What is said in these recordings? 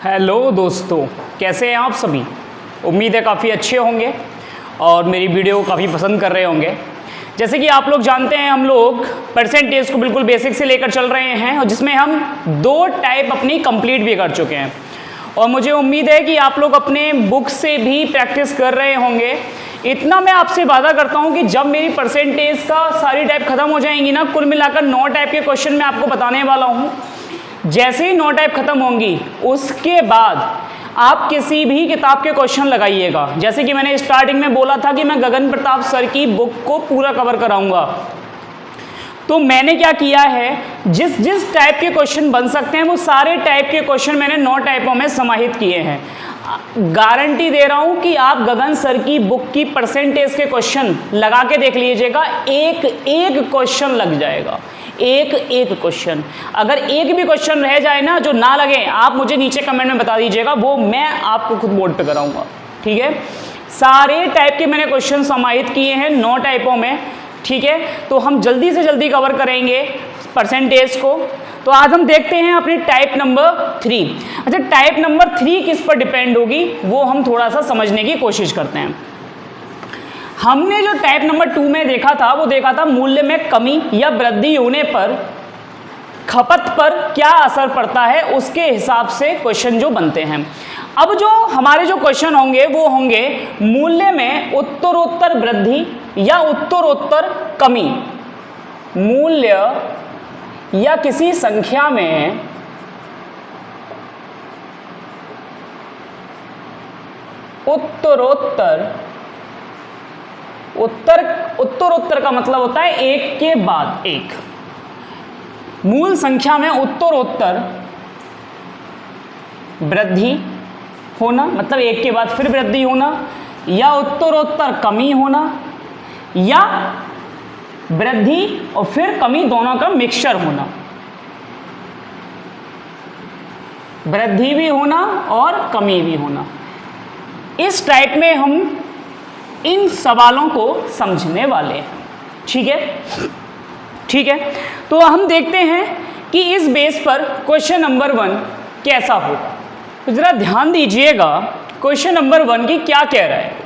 Hello दोस्तों, कैसे हैं आप सभी। उम्मीद है काफ़ी अच्छे होंगे और मेरी वीडियो को काफ़ी पसंद कर रहे होंगे। जैसे कि आप लोग जानते हैं, हम लोग परसेंटेज को बिल्कुल बेसिक से लेकर चल रहे हैं और जिसमें हम 2 टाइप अपनी कंप्लीट भी कर चुके हैं और मुझे उम्मीद है कि आप लोग अपने बुक से भी प्रैक्टिस कर रहे होंगे। इतना मैं आपसे वादा करता हूं कि जब मेरी परसेंटेज का सारी टाइप खत्म हो जाएंगी ना, कुल मिलाकर 9 टाइप के क्वेश्चन मैं आपको बताने वाला हूं। जैसे ही 9 टाइप खत्म होंगी उसके बाद आप किसी भी किताब के क्वेश्चन लगाइएगा। जैसे कि मैंने स्टार्टिंग में बोला था कि मैं गगन प्रताप सर की बुक को पूरा कवर कराऊंगा, तो मैंने क्या किया है, जिस जिस टाइप के क्वेश्चन बन सकते हैं वो सारे टाइप के क्वेश्चन मैंने 9 टाइपों में समाहित किए हैं। गारंटी दे रहा हूं कि आप गगन सर की बुक की परसेंटेज के क्वेश्चन लगा के देख लीजिएगा, एक एक क्वेश्चन लग जाएगा, एक एक क्वेश्चन। अगर एक भी क्वेश्चन रह जाए ना जो ना लगे, आप मुझे नीचे कमेंट में बता दीजिएगा, वो मैं आपको खुद बोर्ड पे कराऊंगा। ठीक है, सारे टाइप के मैंने क्वेश्चन समाहित किए हैं 9 टाइपों में। ठीक है, तो हम जल्दी से जल्दी कवर करेंगे परसेंटेज को। तो आज हम देखते हैं अपनी टाइप नंबर 3। अच्छा, टाइप नंबर 3 किस पर डिपेंड होगी वो हम थोड़ा सा समझने की कोशिश करते हैं। हमने जो टाइप नंबर 2 में देखा था वो देखा था मूल्य में कमी या वृद्धि होने पर खपत पर क्या असर पड़ता है, उसके हिसाब से क्वेश्चन जो बनते हैं। अब जो हमारे जो क्वेश्चन होंगे वो होंगे मूल्य में उत्तरोत्तर वृद्धि या उत्तरोत्तर कमी। मूल्य या किसी संख्या में उत्तरोत्तर, उत्तरोत्तर का मतलब होता है एक के बाद एक। मूल संख्या में उत्तरोत्तर वृद्धि होना, मतलब एक के बाद फिर वृद्धि होना, या उत्तरोत्तर कमी होना, या वृद्धि और फिर कमी दोनों का मिक्सचर होना। वृद्धि भी होना और कमी भी होना। इस टाइप में हम इन सवालों को समझने वाले हैं। ठीक है, ठीक है, तो हम देखते हैं कि इस बेस पर क्वेश्चन नंबर 1 कैसा होगा। तो जरा ध्यान दीजिएगा क्वेश्चन नंबर 1 की क्या कह रहा है।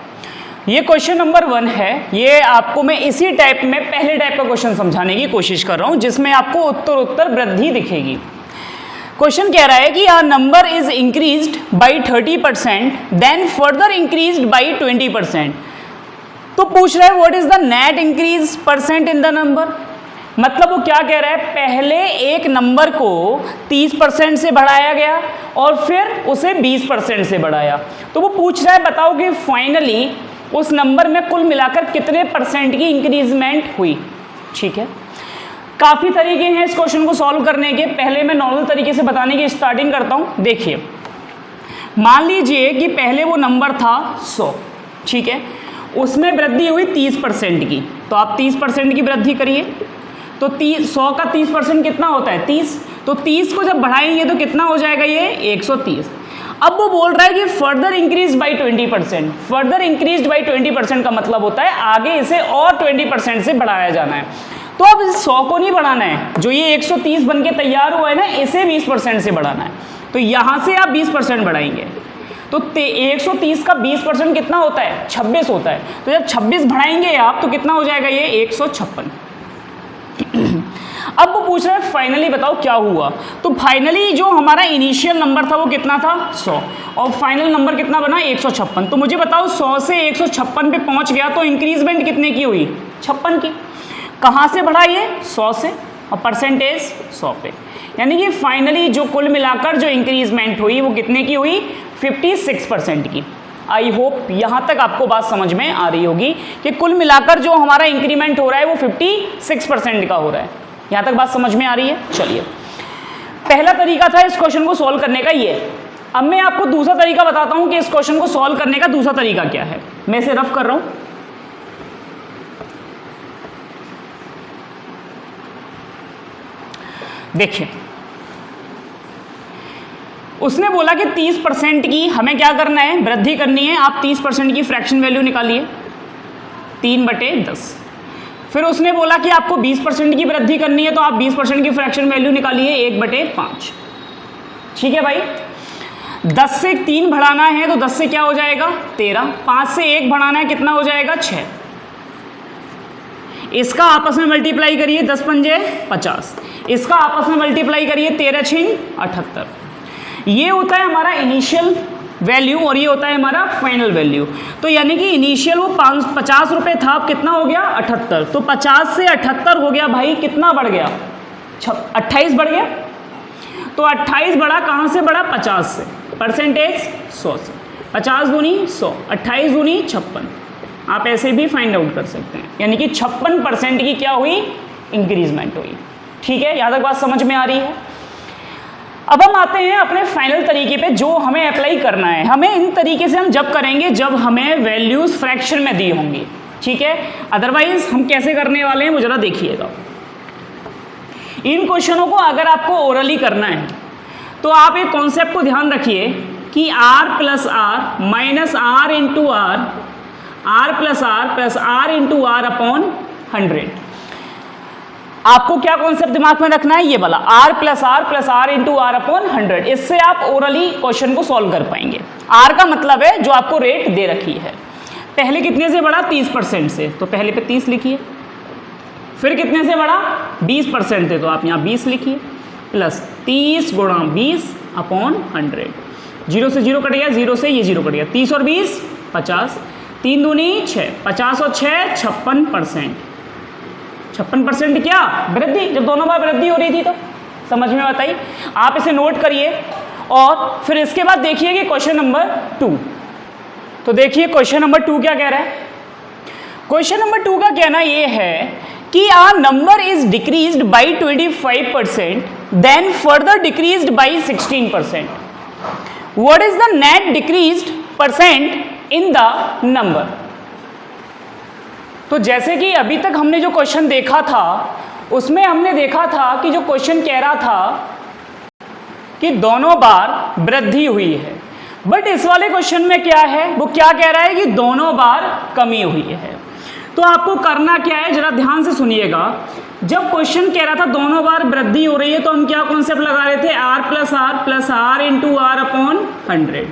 ये क्वेश्चन नंबर 1 है, ये आपको मैं इसी टाइप में पहले टाइप का क्वेश्चन समझाने की कोशिश कर रहा हूं जिसमें आपको उत्तरोत्तर वृद्धि दिखेगी। क्वेश्चन कह रहा है कि a number is increased by 30% then further increased by 20%। तो पूछ रहा है what is the net increase percent in the number. मतलब वो क्या कह रहा है, पहले एक नंबर को 30% से बढ़ाया गया और फिर उसे 20% से बढ़ाया। तो वो पूछ रहा है बताओ कि फाइनली उस नंबर में कुल मिलाकर कितने परसेंट की इंक्रीजमेंट हुई। ठीक है, काफ़ी तरीके हैं इस क्वेश्चन को सॉल्व करने के। पहले मैं नॉर्मल तरीके से बताने की स्टार्टिंग करता हूँ। देखिए, मान लीजिए कि पहले वो नंबर था 100। ठीक है, उसमें वृद्धि हुई 30% की, तो आप 30% की वृद्धि करिए। तो 100 का 30% कितना होता है, 30। तो 30 को जब बढ़ाएंगे तो कितना हो जाएगा, ये 130। अब वो बोल रहा है कि further increase by 20%। Further increase by 20% का मतलब होता है आगे इसे और 20% से बढ़ाया जाना है। तो अब इस 100 को नहीं बढ़ाना है, जो ये 130 बन के तैयार हुआ है ना, इसे 20% से बढ़ाना है। तो यहाँ से आप 20% बढ़ाएंगे तो 130 का 20% कितना होता है, 26 होता है। तो जब 26 बढ़ाएंगे आप तो कितना हो जाएगा, ये 156। अब वो पूछ रहा है फाइनली बताओ क्या हुआ। तो फाइनली जो हमारा इनिशियल नंबर था वो कितना था, 100, और फाइनल नंबर कितना बना, 156। तो मुझे बताओ 100 से 156 पे पहुंच गया तो इंक्रीजमेंट कितने की हुई, 56 की। कहाँ से बढ़ा ये, 100 से, और परसेंटेज 100 पे। यानी कि फाइनली जो कुल मिलाकर जो इंक्रीजमेंट हुई वो कितने की हुई, 56% की। आई होप यहाँ तक आपको बात समझ में आ रही होगी कि कुल मिलाकर जो हमारा इंक्रीमेंट हो रहा है वो 56% का हो रहा है। यहाँ तक बात समझ में आ रही है। चलिए, पहला तरीका था इस क्वेश्चन को सॉल्व करने का ये। अब मैं आपको दूसरा तरीका बताता हूँ कि इस क्वेश्चन को सॉल्व करने का दूसरा तरीका क्या है। मैं इसे रफ कर रहा हूँ। देखिए, उसने बोला कि 30% की हमें क्या करना है, वृद्धि करनी है। आप 30% की फ्रैक्शन वैल्यू निकालिए, 3/10। फिर उसने बोला कि आपको 20% की वृद्धि करनी है, तो आप 20% की फ्रैक्शन वैल्यू निकालिए 1/5। ठीक है भाई। 10 से 3 बढ़ाना है तो 10 से क्या हो जाएगा 13, 5 से 1 बढ़ाना है कितना हो जाएगा 6, इसका आपस में मल्टीप्लाई करिए 10 पंजे 50, इसका आपस में मल्टीप्लाई करिए 13 छिंग 78। ये होता है हमारा इनिशियल वैल्यू और ये होता है हमारा फाइनल वैल्यू। तो यानी कि इनिशियल वो 50 रुपये था, अब कितना हो गया 78, तो 50 से 78 हो गया भाई, कितना बढ़ गया 28 बढ़ गया। तो 28 बढ़ा कहाँ से बढ़ा 50 से, परसेंटेज 100 से, 50 दूनी 100, 28 दूनी 56, आप ऐसे भी फाइंड आउट कर सकते हैं। यानी कि 56% की क्या हुई इंक्रीजमेंट हुई। ठीक है, यहाँ तक बात समझ में आ रही है। अब हम आते हैं अपने फाइनल तरीके पे जो हमें अप्लाई करना है। हमें इन तरीके से हम जब करेंगे जब हमें वैल्यूज फ्रैक्शन में दी होंगी, ठीक है। अदरवाइज हम कैसे करने वाले हैं वो जरा देखिएगा। इन क्वेश्चनों को अगर आपको ओरली करना है तो आप एक कॉन्सेप्ट को ध्यान रखिए कि r plus R minus R into R plus R into R upon 100। आपको क्या कॉन्सेप्ट दिमाग में रखना है, ये वाला r plus R into R upon 100। इससे आप ओरली क्वेश्चन को सॉल्व कर पाएंगे। r का मतलब है जो आपको रेट दे रखी है। पहले कितने से बढ़ा 30% से, तो पहले पे 30 लिखिए। फिर कितने से बढ़ा 20% थे तो आप यहाँ 20 लिखिए, प्लस 30 गुणा 20 अपॉन 100। 0 से 0 कट गया, 0 से ये 0 कट गया, 30 और 20 50, 3 दूनी 6, 50 और 6 56%। 56% क्या वृद्धि, जब दोनों बार वृद्धि हो रही थी तो समझ में बताइए। आप इसे नोट करिए और फिर इसके बाद देखिए कि क्वेश्चन नंबर 2। तो देखिए क्वेश्चन नंबर 2 क्या कह रहा है। क्वेश्चन नंबर 2 का कहना ये है कि a number is decreased by 25% then further decreased by 16%. What is the net decreased percent in the number? तो जैसे कि अभी तक हमने जो क्वेश्चन देखा था उसमें हमने देखा था कि जो क्वेश्चन कह रहा था कि दोनों बार वृद्धि हुई है, बट इस वाले क्वेश्चन में क्या है, वो क्या कह रहा है कि दोनों बार कमी हुई है। तो आपको करना क्या है जरा ध्यान से सुनिएगा। जब क्वेश्चन कह रहा था दोनों बार वृद्धि हो रही है तो हम क्या कॉन्सेप्ट लगा रहे थे, r plus R into R upon 100।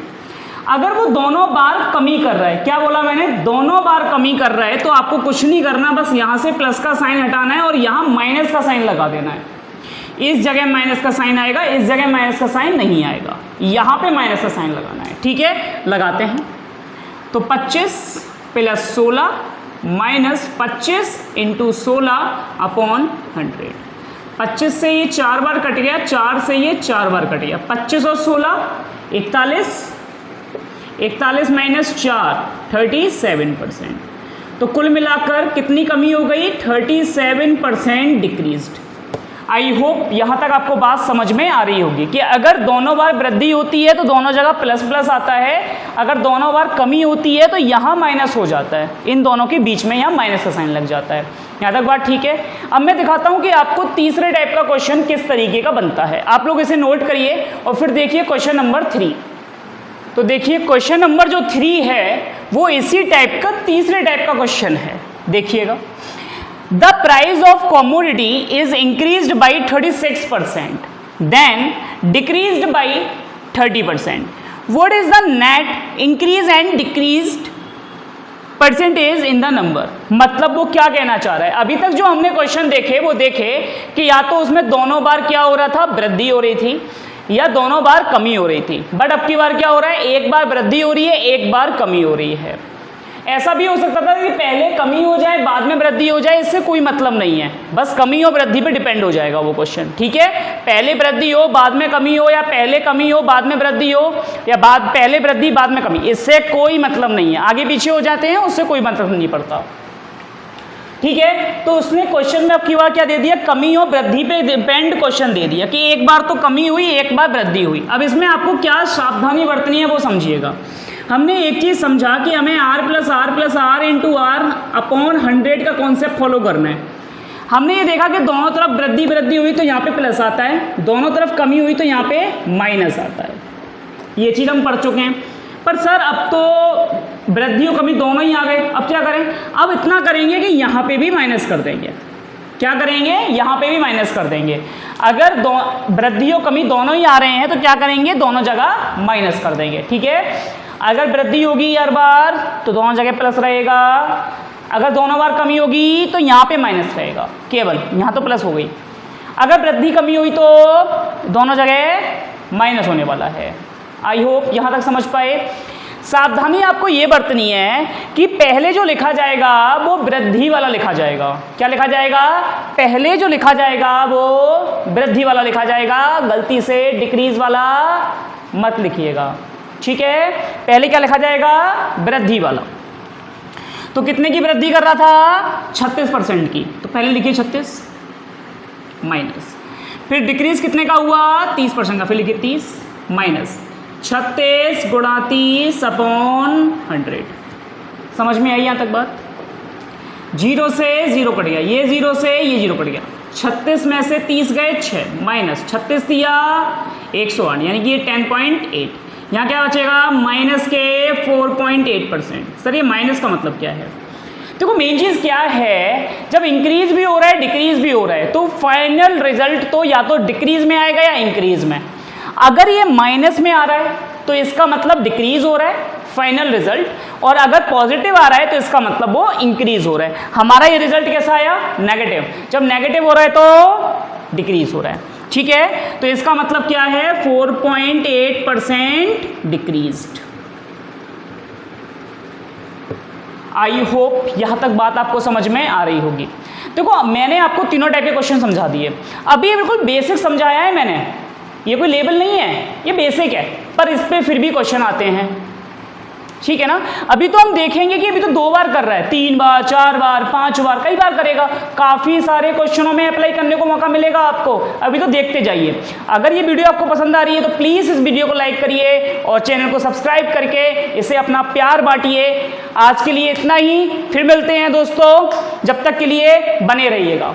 अगर वो दोनों बार कमी कर रहा है, क्या बोला मैंने, दोनों बार कमी कर रहा है, तो आपको कुछ नहीं करना, बस यहाँ से प्लस का साइन हटाना है और यहाँ माइनस का साइन लगा देना है। इस जगह माइनस का साइन आएगा, इस जगह माइनस का साइन नहीं आएगा, यहाँ पे माइनस का साइन लगाना है। ठीक है, लगाते हैं। तो 25 प्लस 16 माइनस 25 इंटू 16 अपॉन 100। 25 से ये 4 बार कट गया, 4 से ये 4 बार कट गया, 25 और 16 41, 41 माइनस 4 37%। तो कुल मिलाकर कितनी कमी हो गई, 37% डिक्रीज्ड। आई होप यहाँ तक आपको बात समझ में आ रही होगी कि अगर दोनों बार वृद्धि होती है तो दोनों जगह प्लस प्लस आता है, अगर दोनों बार कमी होती है तो यहाँ माइनस हो जाता है, इन दोनों के बीच में यहाँ माइनस का साइन लग जाता है। यहाँ तक बात ठीक है। अब मैं दिखाता हूँ कि आपको तीसरे टाइप का क्वेश्चन किस तरीके का बनता है। आप लोग इसे नोट करिए और फिर देखिए क्वेश्चन नंबर 3। तो देखिए क्वेश्चन नंबर जो 3 है वो इसी टाइप का तीसरे टाइप का क्वेश्चन है। देखिएगा, the price of commodity is increased by 36% then decreased by 30%. What is the net increase and decreased percentage in the number? मतलब वो क्या कहना चाह रहा है। अभी तक जो हमने क्वेश्चन देखे वो देखे कि या तो उसमें दोनों बार क्या हो रहा था, वृद्धि हो रही थी, या दोनों बार कमी हो रही थी। बट अब की बार क्या हो रहा है, एक बार वृद्धि हो रही है, एक बार कमी हो रही है। ऐसा भी हो सकता था कि पहले कमी हो जाए बाद में वृद्धि हो जाए, इससे कोई मतलब नहीं है, बस कमी और वृद्धि पे डिपेंड हो जाएगा वो क्वेश्चन। ठीक है, पहले वृद्धि हो बाद में कमी हो, या पहले कमी हो बाद में वृद्धि हो, या पहले वृद्धि बाद में कमी, इससे कोई मतलब नहीं है। आगे पीछे हो जाते हैं उससे कोई मतलब नहीं पड़ता। ठीक है, तो उसने क्वेश्चन में अब की बार क्या दे दिया, कमी और वृद्धि पे डिपेंड क्वेश्चन दे दिया कि एक बार तो कमी हुई एक बार वृद्धि हुई। अब इसमें आपको क्या सावधानी बरतनी है वो समझिएगा। हमने एक चीज़ समझा कि हमें r plus R into R upon 100 का कॉन्सेप्ट फॉलो करना है। हमने ये देखा कि दोनों तरफ वृद्धि हुई तो यहाँ पे प्लस आता है, दोनों तरफ कमी हुई तो यहाँ पे माइनस आता है। ये चीज़ हम पढ़ चुके हैं। पर सर अब तो वृद्धि और कमी दोनों ही आ गए, अब क्या करें। अब इतना करेंगे कि यहाँ पे भी माइनस कर देंगे। क्या करेंगे, यहाँ पे भी माइनस कर देंगे। अगर वृद्धि और कमी दोनों ही आ रहे हैं तो क्या करेंगे, दोनों जगह माइनस कर देंगे। ठीक है, अगर वृद्धि होगी हर बार तो दोनों जगह प्लस रहेगा, अगर दोनों बार कमी होगी तो यहाँ पे माइनस रहेगा, केवल यहाँ तो प्लस हो गई। अगर वृद्धि कमी हुई तो दोनों जगह माइनस होने वाला है। आई होप यहाँ तक समझ पाए। सावधानी आपको ये बरतनी है कि पहले जो लिखा जाएगा वो वृद्धि वाला लिखा जाएगा। क्या लिखा जाएगा, पहले जो लिखा जाएगा वो वृद्धि वाला लिखा जाएगा, गलती से डिक्रीज वाला मत लिखिएगा। ठीक है, पहले क्या लिखा जाएगा, वृद्धि वाला। तो कितने की वृद्धि कर रहा था, 36% की, तो पहले लिखिए 36 माइनस, फिर डिक्रीज कितने का हुआ, 30% का, फिर लिखिए 30 माइनस 36 गुणा 30 अपॉन 100। समझ में आई यहाँ तक बात। 0 से 0 कट गया, ये 0 से ये 0 कट गया, 36 में से 30 गए 6 माइनस 36 दिया 108, यानी कि ये 10.8। यहाँ क्या बचेगा, माइनस के 4.8%। सर ये माइनस का मतलब क्या है, देखो मेन चीज़ क्या है, जब इंक्रीज भी हो रहा है डिक्रीज भी हो रहा है तो फाइनल रिजल्ट तो या तो डिक्रीज में आएगा या इंक्रीज में। अगर ये माइनस में आ रहा है तो इसका मतलब डिक्रीज हो रहा है फाइनल रिजल्ट, और अगर पॉजिटिव आ रहा है तो इसका मतलब वो इंक्रीज हो रहा है। हमारा ये रिजल्ट कैसा आया, नेगेटिव। जब नेगेटिव हो रहा है तो डिक्रीज हो रहा है। ठीक है, तो इसका मतलब क्या है, 4.8% डिक्रीज्ड। आई होप यहाँ तक बात आपको समझ में आ रही होगी। देखो मैंने आपको तीनों टाइप के क्वेश्चन समझा दिए। अभी ये बिल्कुल बेसिक समझाया है मैंने, ये कोई लेवल नहीं है, ये बेसिक है, पर इस पे फिर भी क्वेश्चन आते हैं। ठीक है ना, अभी तो हम देखेंगे कि अभी तो 2 बार कर रहा है, 3 बार 4 बार 5 बार कई बार करेगा, काफ़ी सारे क्वेश्चनों में अप्लाई करने को मौका मिलेगा आपको। अभी तो देखते जाइए। अगर ये वीडियो आपको पसंद आ रही है तो प्लीज़ इस वीडियो को लाइक करिए और चैनल को सब्सक्राइब करके इसे अपना प्यार बांटिए। आज के लिए इतना ही, फिर मिलते हैं दोस्तों, जब तक के लिए बने रहिएगा।